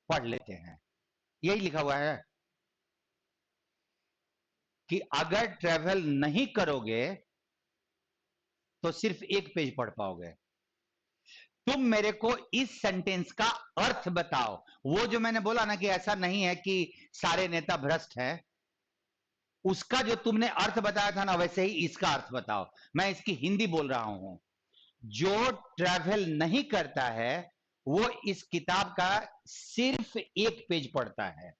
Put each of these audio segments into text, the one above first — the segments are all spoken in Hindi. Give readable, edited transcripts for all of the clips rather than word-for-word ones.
पढ़ लेते हैं। यही लिखा हुआ है कि अगर ट्रेवल नहीं करोगे तो सिर्फ एक पेज पढ़ पाओगे। तुम मेरे को इस सेंटेंस का अर्थ बताओ। वो जो मैंने बोला ना कि ऐसा नहीं है कि सारे नेता भ्रष्ट हैं, उसका जो तुमने अर्थ बताया था ना, वैसे ही इसका अर्थ बताओ। मैं इसकी हिंदी बोल रहा हूं। जो ट्रैवल नहीं करता है वो इस किताब का सिर्फ एक पेज पढ़ता है।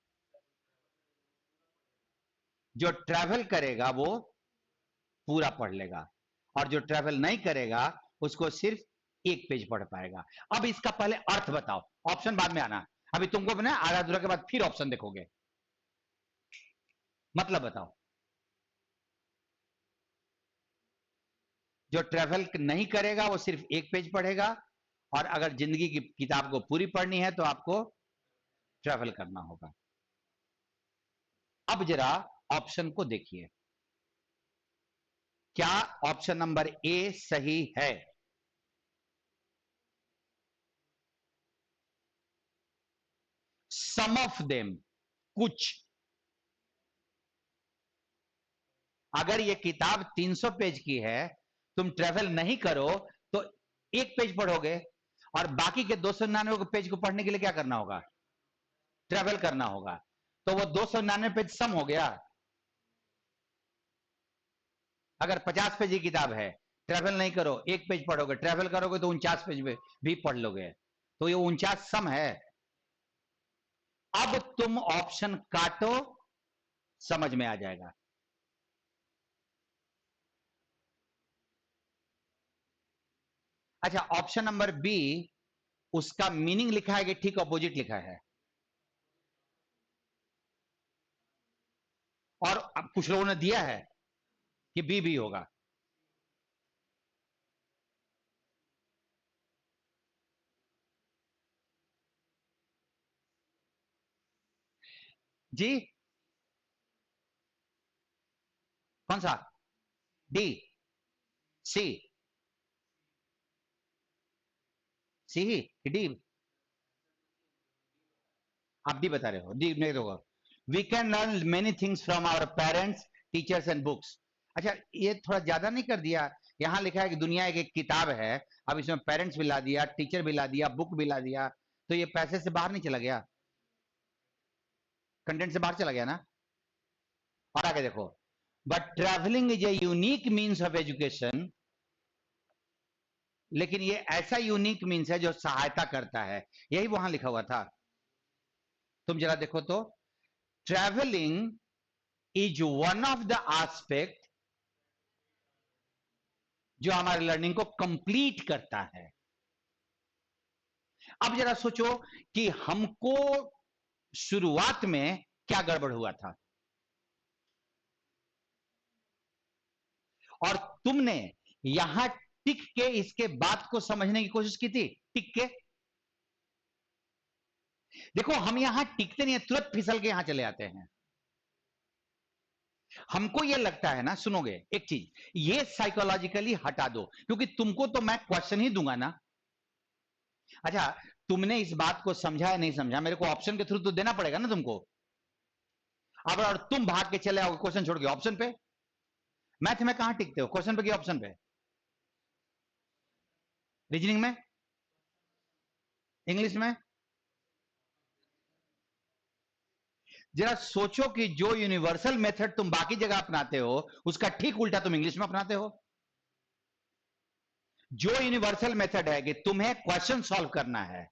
जो ट्रैवल करेगा वो पूरा पढ़ लेगा, और जो ट्रैवल नहीं करेगा उसको सिर्फ एक पेज पढ़ पाएगा। अब इसका पहले अर्थ बताओ, ऑप्शन बाद में आना। अभी तुमको ना आधा अधूरा के बाद फिर ऑप्शन देखोगे। मतलब बताओ। जो ट्रैवल नहीं करेगा वो सिर्फ एक पेज पढ़ेगा, और अगर जिंदगी की किताब को पूरी पढ़नी है तो आपको ट्रैवल करना होगा। अब जरा ऑप्शन को देखिए, क्या ऑप्शन नंबर ए सही है? सम ऑफ देम, कुछ। अगर ये किताब 300 पेज की है, तुम ट्रेवल नहीं करो तो एक पेज पढ़ोगे, और बाकी के 299 पेज को पढ़ने के लिए क्या करना होगा? ट्रेवल करना होगा। तो वो 299 पेज सम हो गया। अगर 50 पेज की किताब है, ट्रेवल नहीं करो एक पेज पढ़ोगे, ट्रेवल करोगे तो 49 पेज भी पढ़ लोगे, तो ये 49 सम है। अब तुम ऑप्शन काटो, समझ में आ जाएगा। अच्छा, ऑप्शन नंबर बी, उसका मीनिंग लिखा है कि ठीक ऑपोजिट लिखा है? और अब कुछ लोगों ने दिया है कि बी भी होगा। जी, कौन सा? डी? सी? सी ही डी? आप डी बता रहे हो? डी नहीं होगा। We can learn many things from our parents, teachers and books. अच्छा, ये थोड़ा ज्यादा नहीं कर दिया? यहां लिखा है कि दुनिया एक किताब है, अब इसमें पेरेंट्स भी ला दिया, टीचर भी ला दिया, बुक भी ला दिया, तो ये पैसे से बाहर नहीं चला गया? कंटेंट से बाहर चला गया ना? और आगे देखो, but travelling is a unique means of education. लेकिन ये ऐसा यूनिक मीन्स है जो सहायता करता है, यही वहां लिखा हुआ था। तुम जरा देखो तो, travelling is one of the aspect जो हमारे लर्निंग को कंप्लीट करता है। अब जरा सोचो कि हमको शुरुआत में क्या गड़बड़ हुआ था, और तुमने यहां टिक के इसके बात को समझने की कोशिश की थी। टिक के देखो, हम यहां टिकते नहीं है, तुरंत फिसल के यहां चले आते हैं। हमको यह लगता है ना, सुनोगे एक चीज, ये साइकोलॉजिकली हटा दो, क्योंकि तुमको तो मैं क्वेश्चन ही दूंगा ना। अच्छा, तुमने इस बात को समझा या नहीं समझा, मेरे को ऑप्शन के थ्रू तो देना पड़ेगा ना तुमको। अब और तुम भाग के चले आओगे क्वेश्चन छोड़ के ऑप्शन पे। मैथ में कहां टिकते हो, क्वेश्चन पे कि ऑप्शन पे? रीजनिंग में? इंग्लिश में? जरा सोचो कि जो यूनिवर्सल मेथड तुम बाकी जगह अपनाते हो, उसका ठीक उल्टा तुम इंग्लिश में अपनाते हो। जो यूनिवर्सल मेथड है कि तुम्हें क्वेश्चन सॉल्व करना है,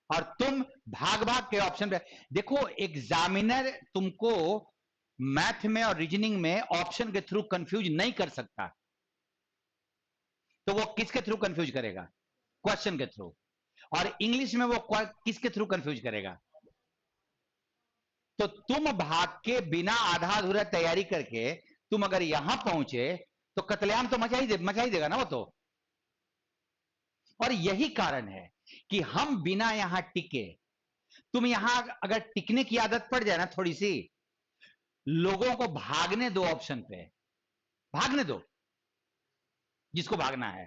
और तुम भाग भाग के ऑप्शन पे देखो। एग्जामिनर तुमको मैथ में और रीजनिंग में ऑप्शन के थ्रू कंफ्यूज नहीं कर सकता, तो वो किसके थ्रू कंफ्यूज करेगा? क्वेश्चन के थ्रू। और इंग्लिश में वो किसके थ्रू कंफ्यूज करेगा? तो तुम भाग के बिना आधा अधूरा तैयारी करके तुम अगर यहां पहुंचे तो कतलेआम तो मचा ही देगा ना वो तो। और यही कारण है कि हम बिना यहां टिके, तुम यहां अगर टिकने की आदत पड़ जाए ना थोड़ी सी, लोगों को भागने दो ऑप्शन पे, भागने दो जिसको भागना है।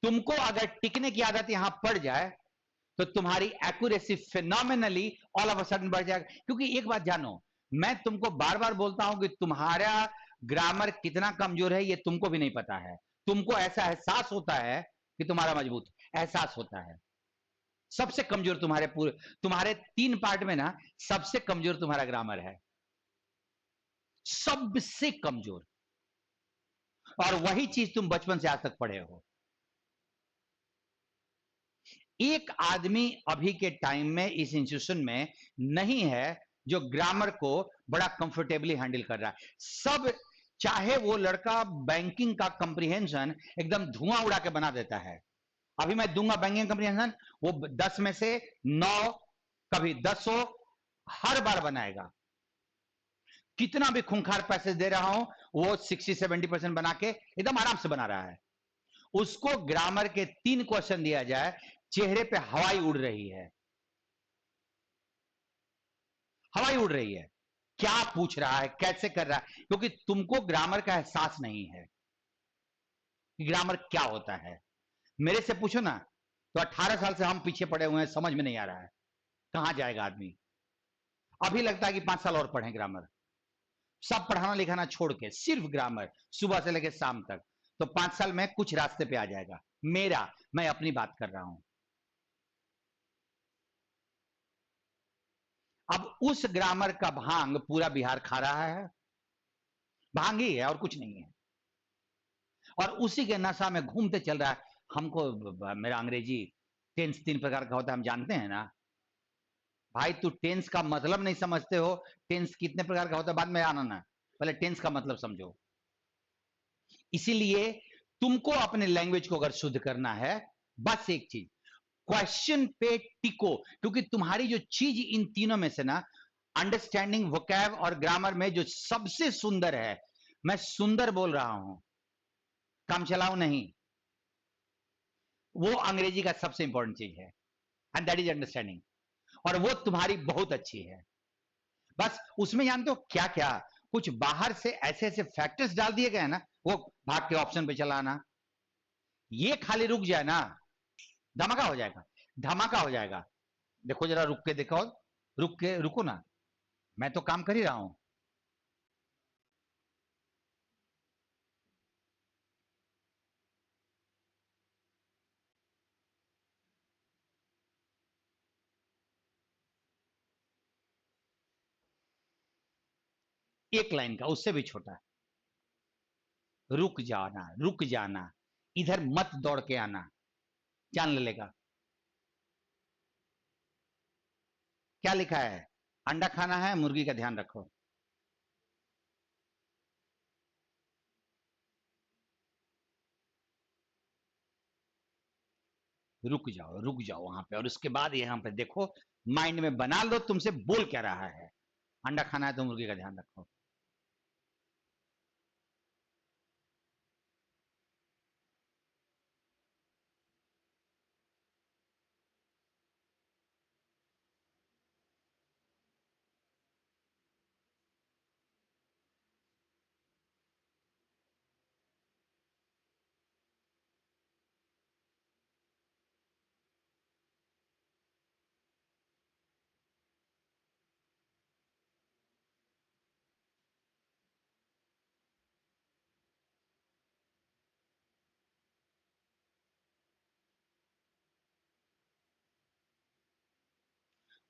तुमको अगर टिकने की आदत यहां पड़ जाए तो तुम्हारी accuracy phenomenally all of a sudden बढ़ जाएगा। क्योंकि एक बात जानो, मैं तुमको बार बार बोलता हूं कि तुम्हारा ग्रामर कितना कमजोर है ये तुमको भी नहीं पता है। तुमको ऐसा एहसास होता है कि तुम्हारा मजबूत, एहसास होता है। सबसे कमजोर तुम्हारे पूरे, तुम्हारे 3 पार्ट में ना सबसे कमजोर तुम्हारा ग्रामर है, सबसे कमजोर। और वही चीज तुम बचपन से आज तक पढ़े हो। एक आदमी अभी के टाइम में इस इंस्टीट्यूशन में नहीं है जो ग्रामर को बड़ा कंफर्टेबली हैंडल कर रहा है। सब, चाहे वो लड़का बैंकिंग का कंप्रीहेंशन एकदम धुआं उड़ा के बना देता है। अभी मैं दूंगा बैंकिंग कंप्रीहेंशन, वो 10 में से 9, कभी 10 हो, हर बार बनाएगा। कितना भी खूंखार पैसे दे रहा हूं, वो 60-70% बना के एकदम आराम से बना रहा है। उसको ग्रामर के 3 क्वेश्चन दिया जाए, चेहरे पे हवाई उड़ रही है, हवाई उड़ रही है। क्या पूछ रहा है, कैसे कर रहा है, क्योंकि तुमको ग्रामर का एहसास नहीं है कि ग्रामर क्या होता है। मेरे से पूछो ना, तो 18 साल से हम पीछे पड़े हुए हैं, समझ में नहीं आ रहा है कहां जाएगा आदमी। अभी लगता है कि 5 साल और पढ़ें ग्रामर, सब पढ़ाना लिखाना छोड़ के सिर्फ ग्रामर सुबह से लेकर शाम तक, तो 5 साल में कुछ रास्ते पे आ जाएगा। मेरा, मैं अपनी बात कर रहा हूं। अब उस ग्रामर का भांग पूरा बिहार खा रहा है, भांग ही है और कुछ नहीं है, और उसी के नशा में घूमते चल रहा है। हमको मेरा अंग्रेजी टेंस 3 प्रकार का होता है, हम जानते हैं ना भाई। तू टेंस का मतलब नहीं समझते हो, टेंस कितने प्रकार का होता है बाद में आना ना, पहले टेंस का मतलब समझो। इसीलिए तुमको अपने लैंग्वेज को अगर शुद्ध करना है, बस एक चीज, क्वेश्चन पे टिको। क्योंकि तुम्हारी जो चीज इन तीनों में से ना, अंडरस्टैंडिंग, वोकैब और ग्रामर में जो सबसे सुंदर है, मैं सुंदर बोल रहा हूं, काम चलाओ नहीं, वो अंग्रेजी का सबसे इंपॉर्टेंट चीज है, एंड दैट इज अंडरस्टैंडिंग। और वो तुम्हारी बहुत अच्छी है। बस उसमें जानते हो क्या क्या, कुछ बाहर से ऐसे ऐसे फैक्टर्स डाल दिए गए हैं ना, वो भाग के ऑप्शन पे चलाना, ये खाली रुक जाए ना, धमाका हो जाएगा, धमाका हो जाएगा। देखो जरा रुक के देखो, रुको ना, मैं तो काम कर ही रहा हूं। एक लाइन का, उससे भी छोटा, रुक जाना, रुक जाना, इधर मत दौड़ के आना, जान लेगा। क्या लिखा है, अंडा खाना है, मुर्गी का ध्यान रखो। रुक जाओ वहां पे, और उसके बाद यहां पे देखो, माइंड में बना लो तुमसे बोल क्या रहा है। अंडा खाना है तो मुर्गी का ध्यान रखो।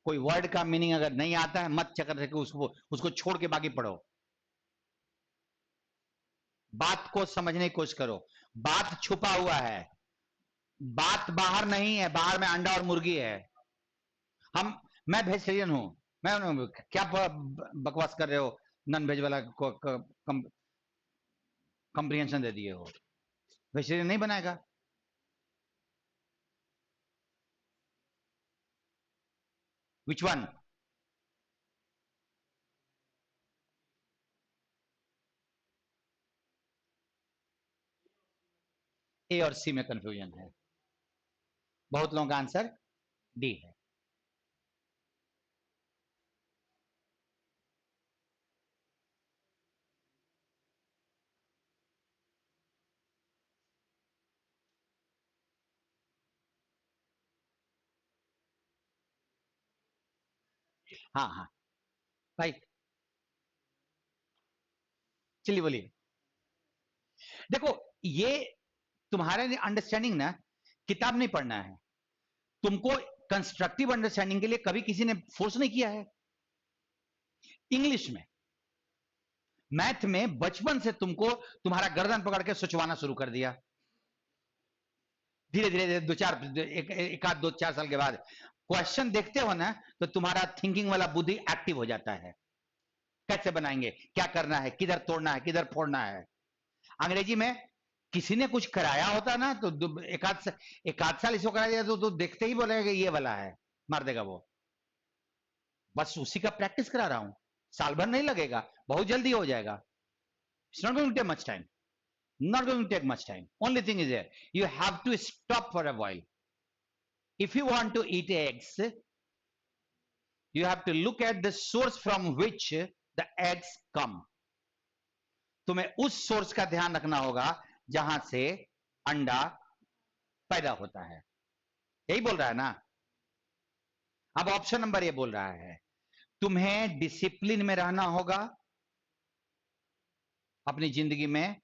कोई वर्ड का मीनिंग अगर नहीं आता है, मत चक्कर से उसको उसको छोड़ के बाकी पढ़ो। बात को समझने की कोशिश करो, बात छुपा हुआ है, बात बाहर नहीं है, बाहर में अंडा और मुर्गी है। हम, मैं वेजिटेरियन हूं, मैं क्या बकवास कर रहे हो, नॉन वेज वाला को कंप्रीहेंशन दे दिए हो, वेजिटेरियन नहीं बनाएगा। Which one? ए और सी में कंफ्यूजन है, बहुत लोगों का आंसर डी है। हाँ हाँ भाई, चलिए बोलिए। देखो, ये तुम्हारा अंडरस्टैंडिंग ना, किताब नहीं पढ़ना है तुमको। कंस्ट्रक्टिव अंडरस्टैंडिंग के लिए कभी किसी ने फोर्स नहीं किया है। इंग्लिश में, मैथ में बचपन से तुमको तुम्हारा गर्दन पकड़ के सोचवाना शुरू कर दिया। धीरे धीरे दो चार एक आध 2-4 साल के बाद क्वेश्चन देखते हो ना, तो तुम्हारा थिंकिंग वाला बुद्धि एक्टिव हो जाता है। कैसे बनाएंगे, क्या करना है, किधर तोड़ना है, किधर फोड़ना है। अंग्रेजी में किसी ने कुछ कराया होता ना, तो एक आध साल इसको कराया तो देखते ही बोलेगा ये वाला है, मार देगा वो। बस उसी का प्रैक्टिस करा रहा हूं, साल भर नहीं लगेगा, बहुत जल्दी हो जाएगा। It's not going to take much time, not going to take much time. Only thing is there, you have to stop for a while. If you want to eat eggs, you have to look at the source from which the eggs come. तुम्हें उस सोर्स का ध्यान रखना होगा जहां से अंडा पैदा होता है। यही बोल रहा है ना। अब ऑप्शन नंबर ये बोल रहा है तुम्हें डिसिप्लिन में रहना होगा अपनी जिंदगी में,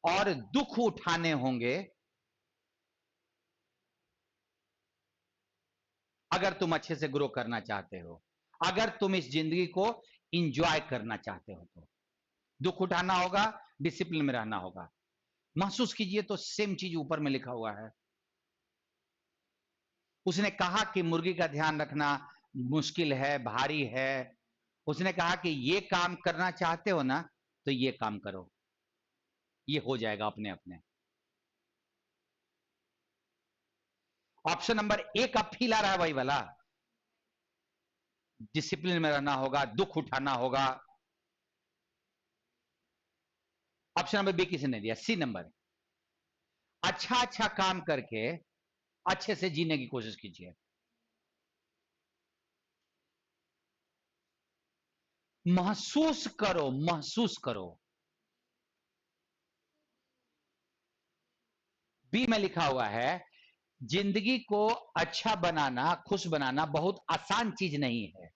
और दुख उठाने होंगे अगर तुम अच्छे से ग्रो करना चाहते हो, अगर तुम इस जिंदगी को इंजॉय करना चाहते हो तो दुख उठाना होगा, डिसिप्लिन में रहना होगा। महसूस कीजिए तो सेम चीज ऊपर में लिखा हुआ है। उसने कहा कि मुर्गी का ध्यान रखना मुश्किल है, भारी है। उसने कहा कि ये काम करना चाहते हो ना, तो ये काम करो, ये हो जाएगा अपने अपने। ऑप्शन नंबर एक अब फील आ रहा है वही वाला, डिसिप्लिन में रहना होगा, दुख उठाना होगा। ऑप्शन नंबर बी किसी ने दिया, सी नंबर। अच्छा अच्छा काम करके अच्छे से जीने की कोशिश कीजिए। महसूस करो, महसूस करो। बी में लिखा हुआ है जिंदगी को अच्छा बनाना, खुश बनाना बहुत आसान चीज नहीं है।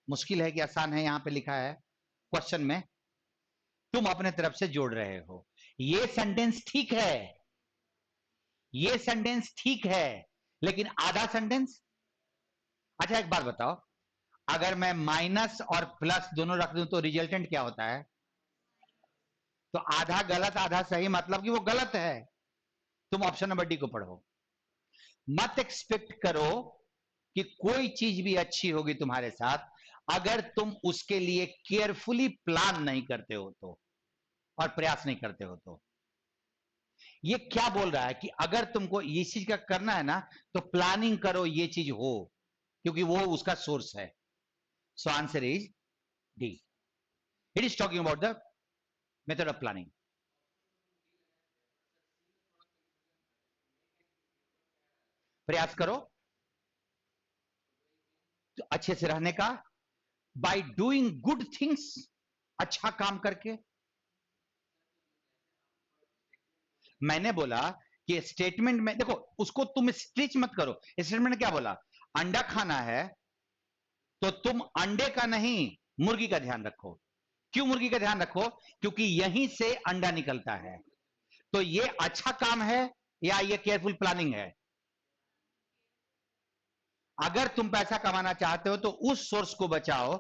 मुश्किल है कि आसान है, यहां पे लिखा है क्वेश्चन में, तुम अपने तरफ से जोड़ रहे हो। ये सेंटेंस ठीक है, ये सेंटेंस ठीक है, लेकिन आधा सेंटेंस। अच्छा एक बात बताओ, अगर मैं माइनस और प्लस दोनों रख दूं तो रिजल्टेंट क्या होता है? तो आधा गलत आधा सही, मतलब कि वो गलत है। तुम ऑप्शन नंबर डी को पढ़ो। मत एक्सपेक्ट करो कि कोई चीज भी अच्छी होगी तुम्हारे साथ अगर तुम उसके लिए केयरफुली प्लान नहीं करते हो तो, और प्रयास नहीं करते हो तो। ये क्या बोल रहा है कि अगर तुमको ये चीज का करना है ना, तो प्लानिंग करो ये चीज हो, क्योंकि वो उसका सोर्स है। So answer is D. It is talking about the method of planning. प्रयास करो तो अच्छे से रहने का, बाय डूइंग गुड थिंग्स, अच्छा काम करके। मैंने बोला कि स्टेटमेंट में देखो, उसको तुम स्ट्रेच मत करो। स्टेटमेंट में क्या बोला? अंडा खाना है तो तुम अंडे का नहीं मुर्गी का ध्यान रखो। क्यों मुर्गी का ध्यान रखो? क्योंकि यहीं से अंडा निकलता है। तो ये अच्छा काम है या ये केयरफुल प्लानिंग है? अगर तुम पैसा कमाना चाहते हो तो उस सोर्स को बचाओ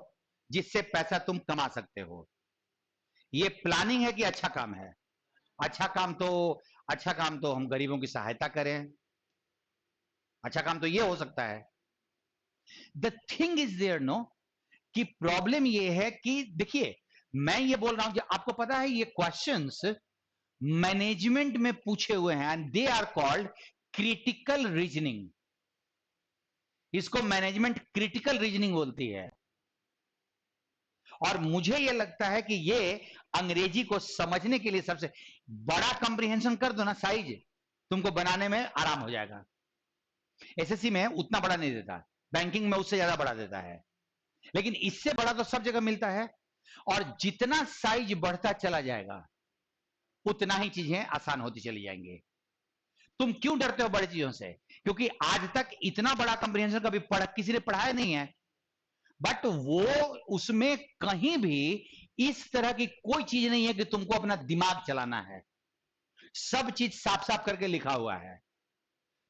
जिससे पैसा तुम कमा सकते हो। ये प्लानिंग है कि अच्छा काम है? अच्छा काम तो, अच्छा काम तो हम गरीबों की सहायता करें। अच्छा काम तो ये हो सकता है। The thing is there no, कि प्रॉब्लम ये है कि देखिए, मैं ये बोल रहा हूं कि आपको पता है ये क्वेश्चंस मैनेजमेंट में पूछे हुए हैं, and they are called critical reasoning. इसको मैनेजमेंट क्रिटिकल रीजनिंग बोलती है। और मुझे यह लगता है कि ये अंग्रेजी को समझने के लिए सबसे बड़ा कंप्रीहेंशन कर दो ना साइज, तुमको बनाने में आराम हो जाएगा। एसएससी में उतना बड़ा नहीं देता, बैंकिंग में उससे ज्यादा बड़ा देता है, लेकिन इससे बड़ा तो सब जगह मिलता है। और जितना साइज बढ़ता चला जाएगा उतना ही चीजें आसान होती चली जाएंगे। तुम क्यों डरते हो बड़ी चीजों से? क्योंकि आज तक इतना बड़ा कंप्रीहेंशन कभी किसी ने पढ़ाया नहीं है। बट वो उसमें कहीं भी इस तरह की कोई चीज नहीं है कि तुमको अपना दिमाग चलाना है। सब चीज साफ साफ करके लिखा हुआ है।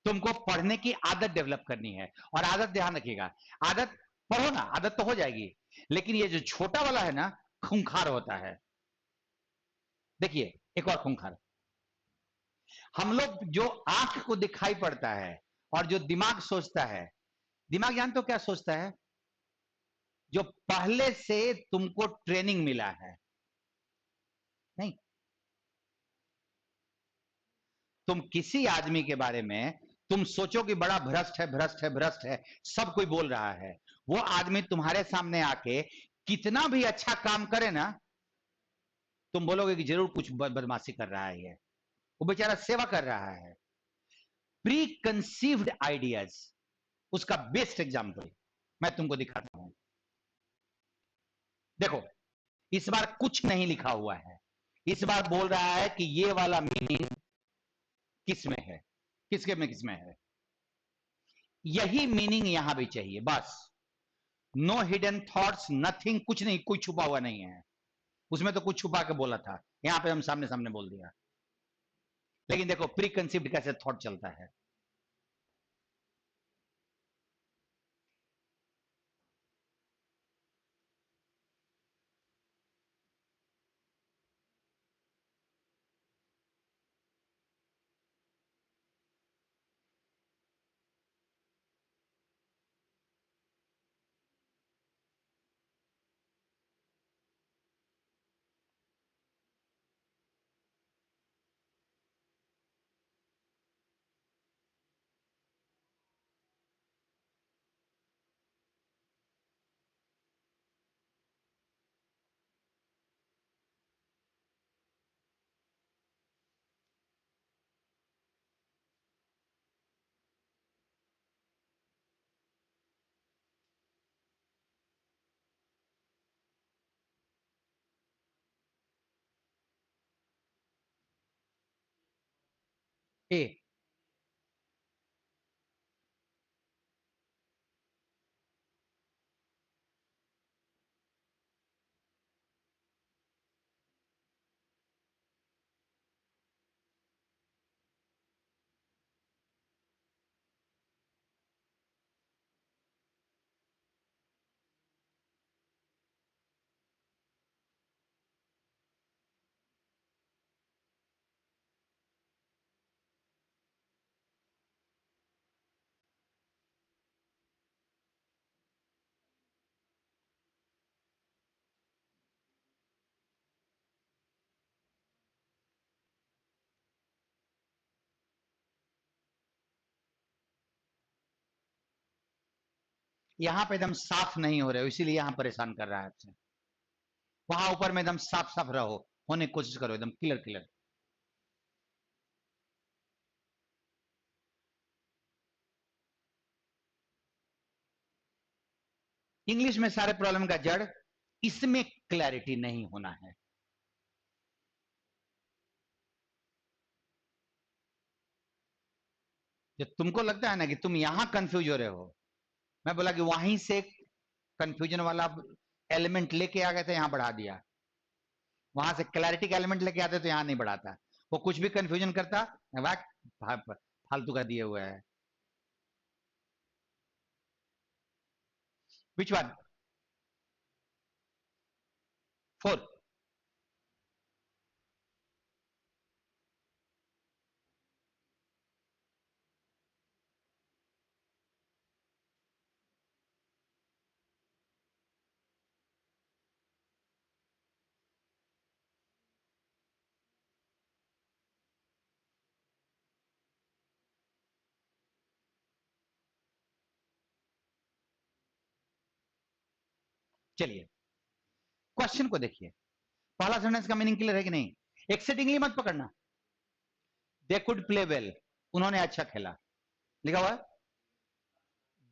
तुमको पढ़ने की आदत डेवलप करनी है। और आदत ध्यान रखिएगा, आदत पढ़ो ना, आदत तो हो जाएगी, लेकिन ये जो छोटा वाला है ना, खूंखार होता है। देखिए एक और खूंखार, हम लोग जो आंख को दिखाई पड़ता है और जो दिमाग सोचता है, दिमाग जानते हो क्या सोचता है? जो पहले से तुमको ट्रेनिंग मिला है। नहीं, तुम किसी आदमी के बारे में तुम सोचो कि बड़ा भ्रष्ट है, भ्रष्ट है, भ्रष्ट है, सब कोई बोल रहा है। वो आदमी तुम्हारे सामने आके कितना भी अच्छा काम करे ना, तुम बोलोगे कि जरूर कुछ बदमाशी कर रहा है ये, वो बेचारा सेवा कर रहा है। प्री कंसीव्ड आइडियाज, उसका बेस्ट एग्जाम्पल मैं तुमको दिखाता हूं। देखो, इस बार कुछ नहीं लिखा हुआ है। इस बार बोल रहा है कि ये वाला मीनिंग किस में है, किसके में किस में है। यही मीनिंग यहां भी चाहिए बस। नो हिडन थॉट्स, नथिंग, कुछ नहीं, कोई छुपा हुआ नहीं है उसमें। तो कुछ छुपा के बोला था, यहां पे हम सामने सामने बोल दिया। लेकिन देखो प्री कंसीव्ड कैसे थॉट चलता है। ए, यहां पे एकदम साफ नहीं हो रहे हो, इसीलिए यहां परेशान कर रहा है आपसे। वहां ऊपर में एकदम साफ साफ रहो, होने की कोशिश करो एकदम क्लियर क्लियर। इंग्लिश में सारे प्रॉब्लम का जड़ इसमें क्लैरिटी नहीं होना है। जो तुमको लगता है ना कि तुम यहां कंफ्यूज हो रहे हो, मैं बोला कि वहीं से कंफ्यूजन वाला एलिमेंट लेके आ गए थे, यहां बढ़ा दिया। वहां से क्लैरिटी का एलिमेंट लेके आते तो यहां नहीं बढ़ाता। वो कुछ भी कंफ्यूजन करता, फालतू का दिए हुए है। Which one? फोर? चलिए क्वेश्चन को देखिए, पहला सेंटेंस का मीनिंग क्लियर है कि नहीं? एक्सेटिंगली मत पकड़ना। दे कुड प्ले वेल, उन्होंने अच्छा खेला, लिखा हुआ है।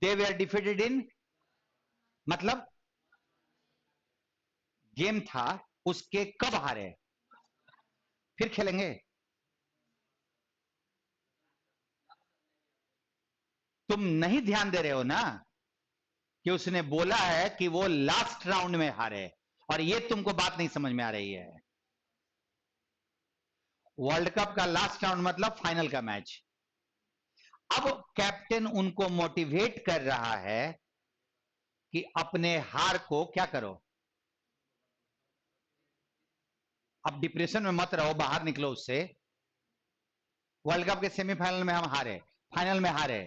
दे वेर डिफीटेड इन, मतलब गेम था, उसके कब हारे, फिर खेलेंगे। तुम नहीं ध्यान दे रहे हो ना कि उसने बोला है कि वो लास्ट राउंड में हारे, और ये तुमको बात नहीं समझ में आ रही है। वर्ल्ड कप का लास्ट राउंड मतलब फाइनल का मैच। अब कैप्टन उनको मोटिवेट कर रहा है कि अपने हार को क्या करो, अब डिप्रेशन में मत रहो, बाहर निकलो उससे। वर्ल्ड कप के सेमीफाइनल में हम हारे, फाइनल में हारे,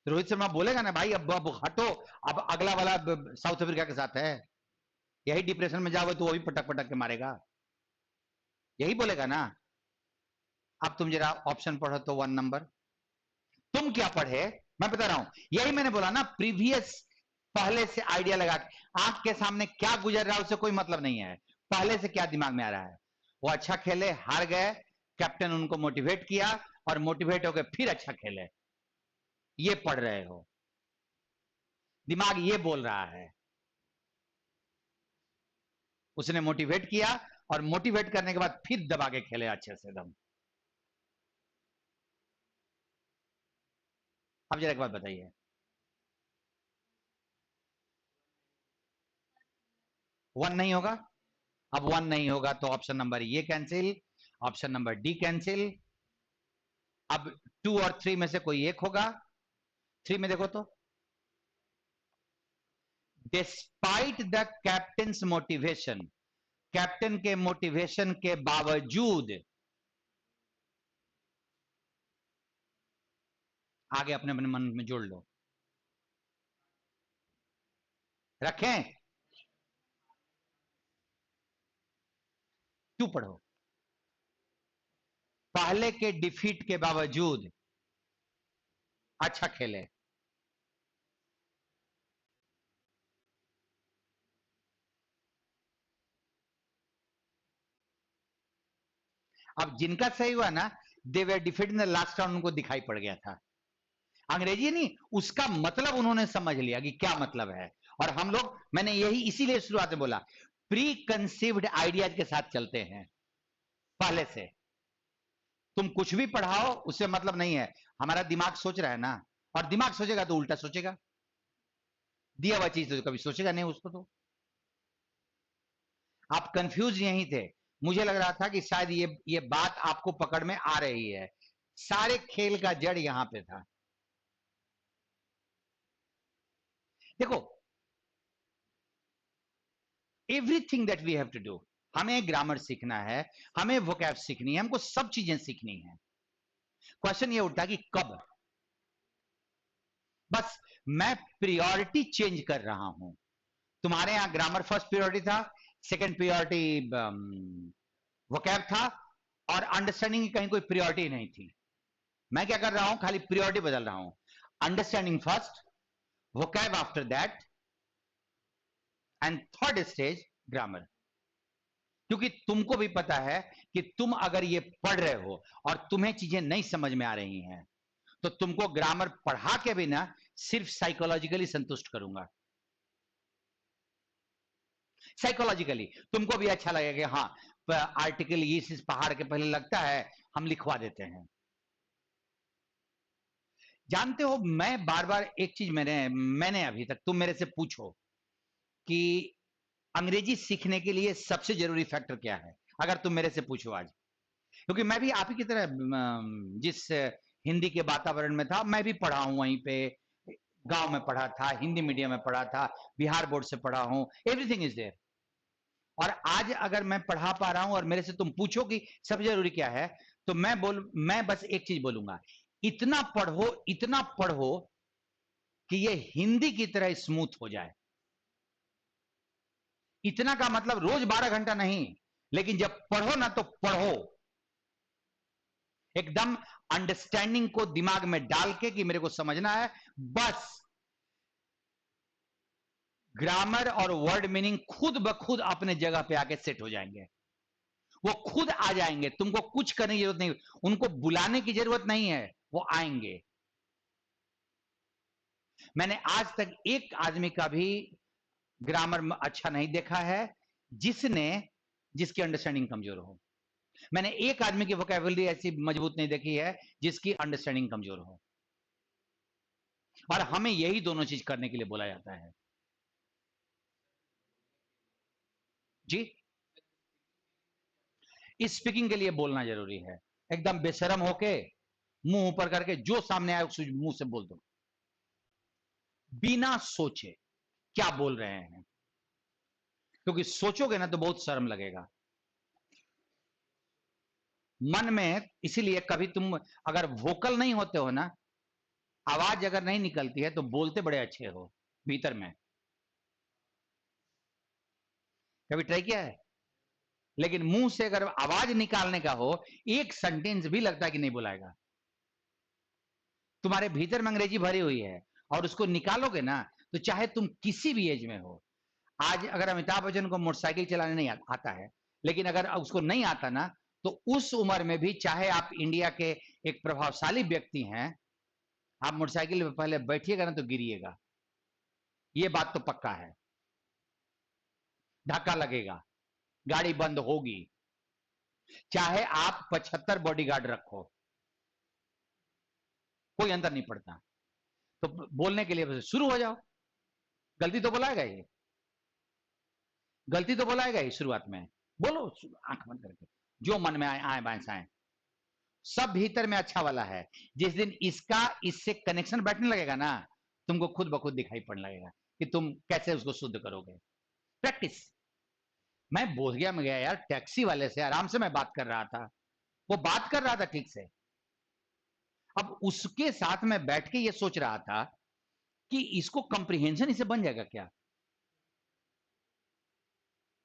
रोहित शर्मा बोलेगा ना भाई अब हटो, अब अगला वाला साउथ अफ्रीका के साथ है, यही डिप्रेशन में जाओगे तो वो भी पटक पटक के मारेगा, यही बोलेगा ना। अब तुम जरा ऑप्शन पढ़ो तो 1 नंबर, तुम क्या पढ़े मैं बता रहा हूं, यही मैंने बोला ना, प्रीवियस पहले से आइडिया लगा के, आंख के सामने क्या गुजर रहा है उससे कोई मतलब नहीं है, पहले से क्या दिमाग में आ रहा है। वो अच्छा खेले, हार गए, कैप्टन उनको मोटिवेट किया, और मोटिवेट होकर फिर अच्छा खेले, ये पढ़ रहे हो, दिमाग ये बोल रहा है। उसने मोटिवेट किया, और मोटिवेट करने के बाद फिर दबा के खेले अच्छे से दम। अब जरा एक बात बताइए, 1 नहीं होगा, अब 1 नहीं होगा तो ऑप्शन नंबर ये cancel, option number D cancel. अब 2 और 3 में से कोई एक होगा, 3 में देखो तो, despite the captain motivation, captain के मोटिवेशन के बावजूद, आगे अपने अपने मन में जोड़ लो, रखें, क्यों पढ़ो, पहले के डिफीट के बावजूद अच्छा खेले। अब जिनका सही हुआ ना, they were defeat in the last round, उनको दिखाई पड़ गया था, अंग्रेजी नहीं, उसका मतलब उन्होंने समझ लिया कि क्या मतलब है। और हम लोग, मैंने यही इसीलिए शुरुआत में बोला, प्री कंसीव्ड आइडियाज के साथ चलते हैं पहले से। तुम कुछ भी पढ़ाओ उससे मतलब नहीं है, हमारा दिमाग सोच रहा है ना, और दिमाग सोचेगा तो उल्टा सोचेगा, दिया हुआ चीज तो कभी सोचेगा नहीं उसको। तो आप कंफ्यूज यहीं थे, मुझे लग रहा था कि शायद ये बात आपको पकड़ में आ रही है, सारे खेल का जड़ यहां पे था। देखो, everything that we have to do, हमें ग्रामर सीखना है, हमें वोकैब सीखनी है, हमको सब चीजें सीखनी है। क्वेश्चन ये उठता है कि कब, बस मैं प्रायोरिटी चेंज कर रहा हूं। तुम्हारे यहां ग्रामर फर्स्ट प्रायोरिटी था, सेकंड प्रायोरिटी वोकैब था, और अंडरस्टैंडिंग की कहीं कोई प्रायोरिटी नहीं थी। मैं क्या कर रहा हूं, खाली प्रायोरिटी बदल रहा हूं, understanding first, vocab after that, and third stage grammar. क्योंकि तुमको भी पता है कि तुम अगर ये पढ़ रहे हो और तुम्हें चीजें नहीं समझ में आ रही हैं, तो तुमको ग्रामर पढ़ा के भी ना सिर्फ साइकोलॉजिकली संतुष्ट करूंगा। साइकोलॉजिकली तुमको भी अच्छा लगेगा कि हाँ, आर्टिकल इस पहाड़ के पहले लगता है, हम लिखवा देते हैं। जानते हो, मैं बार बार एक चीज मैंने मैंने अभी तक, तुम मेरे से पूछो कि अंग्रेजी सीखने के लिए सबसे जरूरी फैक्टर क्या है, अगर तुम मेरे से पूछो आज, क्योंकि मैं भी आप ही की तरह जिस हिंदी के वातावरण में था, मैं भी पढ़ा हूं वहीं पे, गांव में पढ़ा था, हिंदी मीडियम में पढ़ा था, बिहार बोर्ड से पढ़ा हूं, एवरीथिंग इज देयर। और आज अगर मैं पढ़ा पा रहा हूं और मेरे से तुम पूछो कि सबसे जरूरी क्या है, तो मैं बस एक चीज बोलूंगा, इतना पढ़ो कि ये हिंदी की तरह स्मूथ हो जाए। इतना का मतलब रोज 12 घंटा नहीं, लेकिन जब पढ़ो ना तो पढ़ो एकदम अंडरस्टैंडिंग को दिमाग में डाल के कि मेरे को समझना है, बस ग्रामर और वर्ड मीनिंग खुद ब खुद अपने जगह पे आके सेट हो जाएंगे, वो खुद आ जाएंगे, तुमको कुछ करने की जरूरत नहीं, उनको बुलाने की जरूरत नहीं है, वो आएंगे। मैंने आज तक एक आदमी का भी ग्रामर अच्छा नहीं देखा है जिसने जिसकी अंडरस्टैंडिंग कमजोर हो। मैंने एक आदमी की वोकैबुलरी ऐसी मजबूत नहीं देखी है जिसकी अंडरस्टैंडिंग कमजोर हो। और हमें यही दोनों चीज करने के लिए बोला जाता है। जी, स्पीकिंग के लिए बोलना जरूरी है। एकदम बेशरम होके मुंह ऊपर करके जो सामने आए उस मुंह से बोल दो, बिना सोचे क्या बोल रहे हैं, क्योंकि सोचोगे ना तो बहुत शर्म लगेगा मन में। इसीलिए कभी तुम अगर वोकल नहीं होते हो ना, आवाज अगर नहीं निकलती है तो बोलते बड़े अच्छे हो भीतर में। कभी ट्राई किया है? लेकिन मुंह से अगर आवाज निकालने का हो, एक सेंटेंस भी लगता है कि नहीं बुलाएगा। तुम्हारे भीतर में अंग्रेजी भरी हुई है और उसको निकालोगे ना, तो चाहे तुम किसी भी एज में हो। आज अगर अमिताभ बच्चन को मोटरसाइकिल चलाने नहीं आता है, लेकिन अगर उसको नहीं आता ना, तो उस उम्र में भी चाहे आप इंडिया के एक प्रभावशाली व्यक्ति हैं, आप मोटरसाइकिल में पहले बैठिएगा ना तो गिरिएगा, ये बात तो पक्का है। धक्का लगेगा, गाड़ी बंद होगी, चाहे आप 75 बॉडीगार्ड रखो, कोई अंतर नहीं पड़ता। तो बोलने के लिए शुरू हो जाओ। गलती तो बुलाएगा ही, गलती तो बुलाएगा ही शुरुआत में। बोलो आंख बंद करके, जो मन में आए आए बाएं आए, सब भीतर में अच्छा वाला है। जिस दिन इसका इससे कनेक्शन बैठने लगेगा ना, तुमको खुद ब खुद दिखाई पड़ने लगेगा कि तुम कैसे उसको शुद्ध करोगे। प्रैक्टिस। मैं बोध गया में गया यार, टैक्सी वाले से आराम से मैं बात कर रहा था, वो बात कर रहा था ठीक से। अब उसके साथ में बैठ के ये सोच रहा था कि इसको कंप्रीहेंशन इसे बन जाएगा क्या।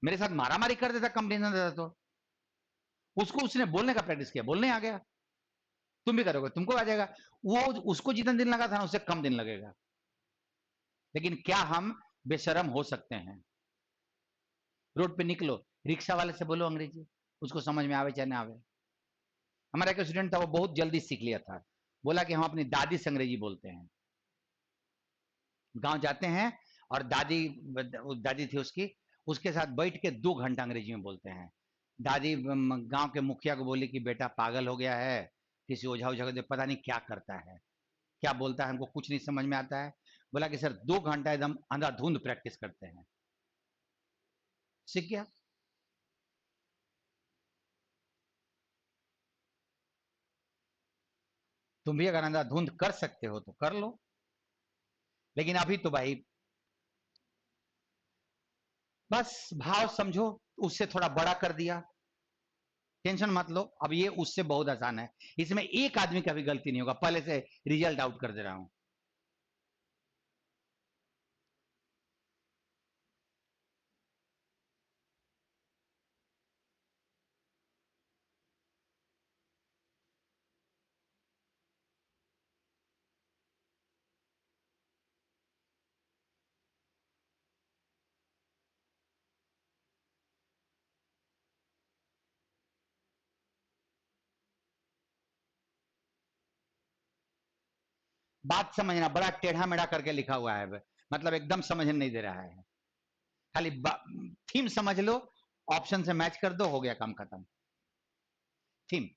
मेरे साथ मारामारी कर देता कंप्रीहेंशन देता तो। उसको उसने बोलने का प्रैक्टिस किया, बोलने आ गया। तुम भी करोगे, तुमको आ जाएगा। वो उसको जितना दिन लगा था ना, उससे कम दिन लगेगा। लेकिन क्या हम बेशरम हो सकते हैं? रोड पे निकलो, रिक्शा वाले से बोलो अंग्रेजी, उसको समझ में आवे चाहे ना आवे। हमारा एक स्टूडेंट था, वो बहुत जल्दी सीख लिया था। बोला कि हम अपनी दादी से अंग्रेजी बोलते हैं। गांव जाते हैं और दादी, दादी थी उसकी, उसके साथ बैठ के 2 घंटा अंग्रेजी में बोलते हैं। दादी गांव के मुखिया को बोली कि बेटा पागल हो गया है, किसी ओझा ओझा को पता नहीं क्या करता है, क्या बोलता है, हमको कुछ नहीं समझ में आता है। बोला कि सर 2 घंटा एकदम अंधाधुंध प्रैक्टिस करते हैं। सीख गया। तुम भी अगर अंधाधुंध कर सकते हो तो कर लो। लेकिन अभी तो भाई बस भाव समझो, उससे थोड़ा बड़ा कर दिया, टेंशन मत लो। अब ये उससे बहुत आसान है, इसमें एक आदमी का भी गलती नहीं होगा। पहले से रिजल्ट आउट कर दे रहा हूं। बात समझना, बड़ा टेढ़ा मेढ़ा करके लिखा हुआ है, मतलब एकदम समझ नहीं दे रहा है। खाली थीम समझ लो, ऑप्शन से मैच कर दो, हो गया काम खत्म। थीम।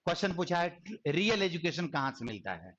क्वेश्चन पूछा है, रियल एजुकेशन कहां से मिलता है?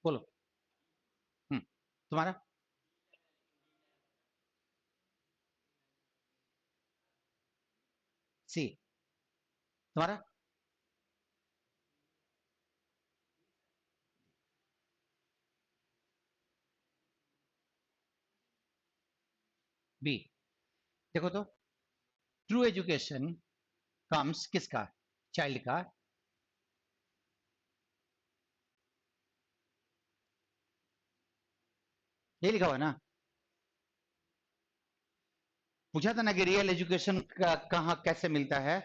बोलो। तुम्हारा सी तुम्हारा? बी। देखो तो, ट्रू एजुकेशन कम्स किसका? चाइल्ड का। ये लिखा हुआ है ना? पूछा था ना कि रियल एजुकेशन का कहाँ कैसे मिलता है,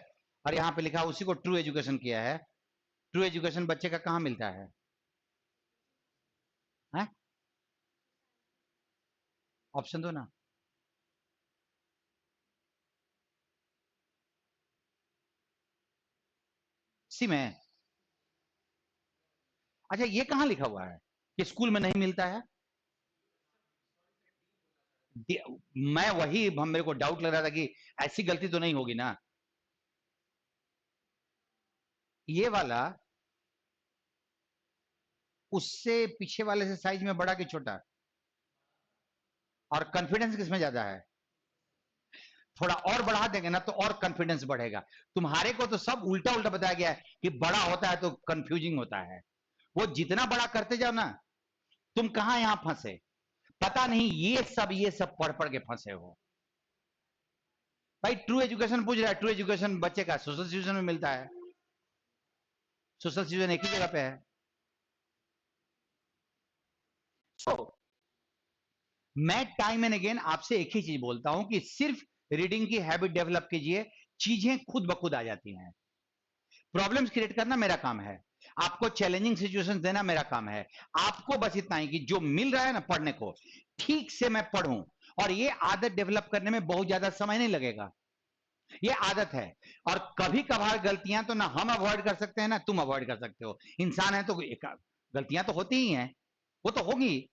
और यहाँ पे लिखा उसी को ट्रू एजुकेशन किया है। ट्रू एजुकेशन बच्चे का कहाँ मिलता है? ऑप्शन दो ना। सी में? अच्छा, ये कहाँ लिखा हुआ है कि स्कूल में नहीं मिलता है? मैं वही, हम मेरे को डाउट लग रहा था कि ऐसी गलती तो नहीं होगी ना। ये वाला उससे पीछे वाले से साइज में बड़ा कि छोटा? और कॉन्फिडेंस किसमें ज्यादा है? थोड़ा और बढ़ा देंगे ना तो और कॉन्फिडेंस बढ़ेगा। तुम्हारे को तो सब उल्टा उल्टा बताया गया है कि बड़ा होता है तो कंफ्यूजिंग होता है। वो जितना बड़ा करते जाओ ना, तुम कहां यहां फंसे, पता नहीं। ये सब पढ़ पढ़ के फंसे हो भाई। ट्रू एजुकेशन पूछ रहा है, ट्रू एजुकेशन बच्चे का सोशल सिचुएशन में मिलता है। सोशल सिचुएशन एक ही जगह पे है। so, मैं टाइम एंड अगेन आपसे एक ही चीज बोलता हूं कि सिर्फ रीडिंग की हैबिट डेवलप कीजिए, चीजें खुद ब खुद आ जाती हैं। प्रॉब्लम्स क्रिएट करना मेरा काम है, आपको चैलेंजिंग सिचुएशंस देना मेरा काम है। आपको बस इतना ही कि जो मिल रहा है ना पढ़ने को, ठीक से मैं पढ़ूं। और ये आदत डेवलप करने में बहुत ज्यादा समय नहीं लगेगा, ये आदत है। और कभी कभार गलतियां तो ना हम अवॉइड कर सकते हैं ना तुम अवॉइड कर सकते हो। इंसान है तो गलतियां तो होती ही हैं, वो तो होगी।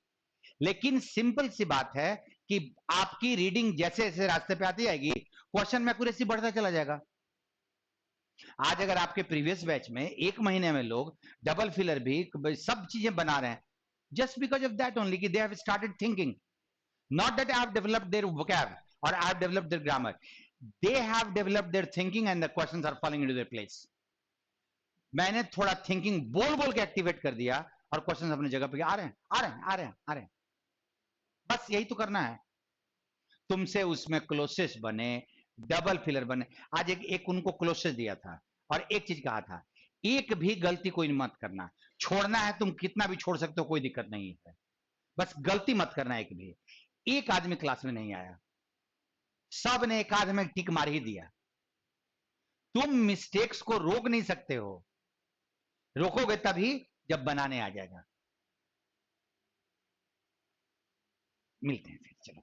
लेकिन सिंपल सी बात है कि आपकी रीडिंग जैसे जैसे रास्ते पे आती जाएगी, क्वेश्चन में एक्यूरेसी बढ़ता चला जाएगा। आज अगर आपके प्रीवियस बैच में एक महीने में लोग डबल फिलर भी सब चीजें बना रहे हैं, just because of that only कि they have started thinking, not that I have developed their vocab और I have developed their grammar. They have developed their thinking and the questions are falling into their place. मैंने थोड़ा थिंकिंग बोल बोल के एक्टिवेट कर दिया और क्वेश्चंस अपनी जगह पे आ रहे हैं, आ रहे हैं, आ रहे हैं, आ रहे हैं। बस यही तो करना है। तुमसे उसमें क्लोसेस बने, डबल फिलर बने। आज एक उनको क्लोसेस दिया था और एक चीज कहा था, एक भी गलती कोई मत करना। छोड़ना है तुम कितना भी छोड़ सकते हो, कोई दिक्कत नहीं है, बस गलती मत करना एक भी। एक आदमी क्लास में नहीं आया, सब ने एक आध में टिक मार ही दिया। तुम मिस्टेक्स को रोक नहीं सकते हो, रोकोगे तभी जब बनाने आ जाएगा। मिलते हैं फिर, चलो।